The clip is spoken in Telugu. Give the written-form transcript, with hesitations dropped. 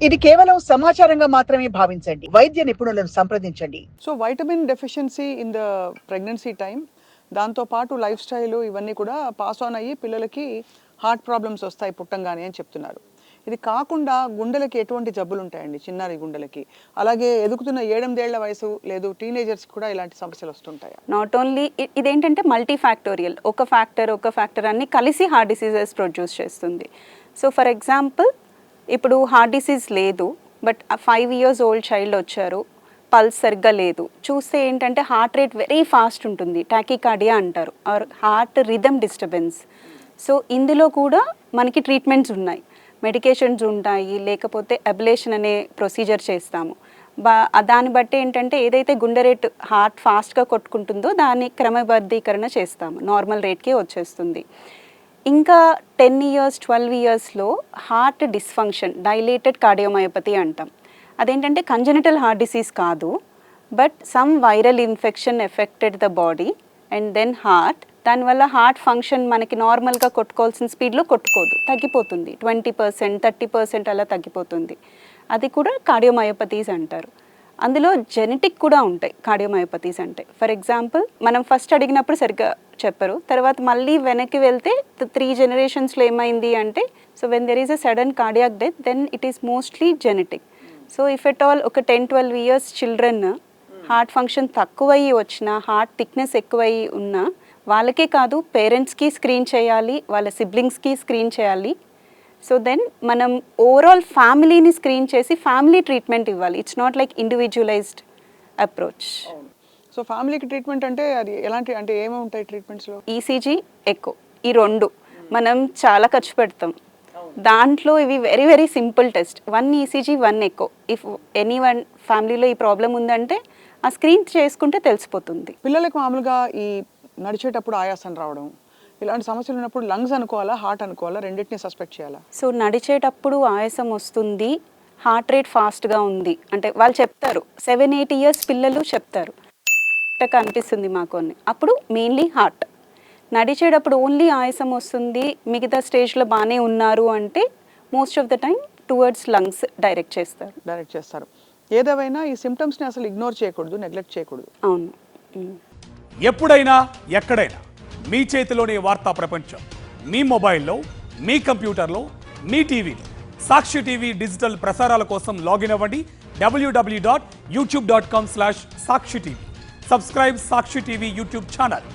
ఇది కేవలం సమాచారంగా మాత్రమే భావించండి. వైద్య నిపుణులను సంప్రదించండి. So vitamin deficiency in the pregnancy time, దాంతోపాటు లైఫ్ స్టైల్ ఇవన్నీ కూడా పాస్ ఆన్ అయ్యి పిల్లలకి హార్ట్ ప్రాబ్లమ్స్ వస్తాయి పుట్టంగానే అని చెప్తున్నారు. ఇది కాకుండా గుండెలకి ఎటువంటి జబ్బులు ఉంటాయండి చిన్నారి గుండెలకి? అలాగే ఎదుగుతున్న 7-8 ఏళ్ల వయసు లేదు టీనేజర్స్ కూడా ఇలాంటి సమస్యలు వస్తుంటాయి? నాట్ ఓన్లీ ఇదేంటంటే మల్టీ ఫ్యాక్టోరియల్, ఒక ఫ్యాక్టర్ అన్ని కలిసి హార్ట్ డిసీజెస్ ప్రొడ్యూస్ చేస్తుంది. సో ఫర్ ఎగ్జాంపుల్ ఇప్పుడు హార్ట్ డిసీజ్ లేదు, బట్ 5 years ఓల్డ్ చైల్డ్ వచ్చారు, పల్స్ సరిగ్గా లేదు, చూస్తే ఏంటంటే హార్ట్ రేట్ వెరీ ఫాస్ట్ ఉంటుంది, టాకీకార్డియా అంటారు, or heart rhythm disturbance. So ఇందులో కూడా మనకి ట్రీట్మెంట్స్ ఉన్నాయి, మెడికేషన్స్ ఉంటాయి, లేకపోతే అబ్లేషన్ అనే ప్రొసీజర్ చేస్తాము. దాన్ని బట్టి ఏంటంటే ఏదైతే గుండె రేట్ హార్ట్ ఫాస్ట్గా కొట్టుకుంటుందో దాన్ని క్రమబద్ధీకరణ చేస్తాము, నార్మల్ రేట్కి వచ్చేస్తుంది. ఇంకా 10 years 12 yearsలో హార్ట్ డిస్ఫంక్షన్, డైలేటెడ్ కార్డియోమయోపతి అంటాం. అదేంటంటే కంజెనిటల్ హార్ట్ డిసీజ్ కాదు, but some viral infection affected the body and then heart. దానివల్ల హార్ట్ ఫంక్షన్ మనకి నార్మల్గా కొట్టుకోవాల్సిన స్పీడ్లో కొట్టుకోదు, తగ్గిపోతుంది, 20% 30% అలా తగ్గిపోతుంది. అది కూడా కార్డియోమయోపతీస్ అంటారు. అందులో జెనెటిక్ కూడా ఉంటాయి కార్డియోమయోపతీస్ అంటే. ఫర్ ఎగ్జాంపుల్ మనం ఫస్ట్ అడిగినప్పుడు సరిగ్గా చెప్పరు, తర్వాత మళ్ళీ వెనక్కి వెళ్తే 3 generations ఏమైంది అంటే, so when there is a sudden cardiac death then it is mostly genetic. So if at all ఒక 10-12 years చిల్డ్రన్ హార్ట్ ఫంక్షన్ తక్కువయ్యి వచ్చిన, హార్ట్ థిక్నెస్ ఎక్కువయ్యి ఉన్నా వాళ్ళకే కాదు పేరెంట్స్కి స్క్రీన్ చేయాలి, వాళ్ళ సిబ్లింగ్స్కి స్క్రీన్ చేయాలి. సో దెన్ మనం ఓవరాల్ ఫ్యామిలీని స్క్రీన్ చేసి ఫ్యామిలీ ట్రీట్మెంట్ ఇవ్వాలి. It's not like individualised approach. So ఫ్యామిలీకి ట్రీట్మెంట్ అంటే అది ఎలాంటి, అంటే ఏమేమి ఉంటాయి ట్రీట్మెంట్స్లో? ఈసీజీ ఎక్కువ, ఈ 2 మనం చాలా ఖర్చు పెడతాం. దాంట్లో ఇవి very very simple test, 1 ECG 1 echo. If any one ఫ్యామిలీలో ఈ ప్రాబ్లం ఉందంటే ఆ స్క్రీన్ చేసుకుంటే తెలిసిపోతుంది. పిల్లలకు మామూలుగా ఈ నడిచేటప్పుడు ఆయాసం రావడం ఇలాంటి సమస్యలు ఉన్నప్పుడు లంగ్స్ అనుకోవాలా, హార్ట్ అనుకోవాలా, రెండింటిని సస్పెక్ట్ చేయాలా? సో నడిచేటప్పుడు ఆయాసం వస్తుంది, హార్ట్ రేట్ ఫాస్ట్గా ఉంది అంటే వాళ్ళు చెప్తారు, 7-8 years పిల్లలు చెప్తారు అనిపిస్తుంది మాకు అని, అప్పుడు మెయిన్లీ హార్ట్. నడిచేటప్పుడు ఓన్లీ ఆయాసం వస్తుంది, మిగతా స్టేజ్లో బాగానే ఉన్నారు అంటే most of the time towards lungs direct చేస్తారు. ఏదేమైనా ఈ సిమ్టమ్స్ని అసలు ఇగ్నోర్ చేయకూడదు, నెగ్లెక్ట్ చేయకూడదు. అవును. ఎప్పుడైనా ఎక్కడైనా మీ చేతిలోని వార్తా ప్రపంచం, మీ మొబైల్లో, మీ కంప్యూటర్లో, మీ టీవీలో. సాక్షి టీవీ డిజిటల్ ప్రసారాల కోసం లాగిన్ అవ్వండి www.youtube.com/సాక్షి టీవీ. సబ్స్క్రైబ్ సాక్షి టీవీ యూట్యూబ్ ఛానల్.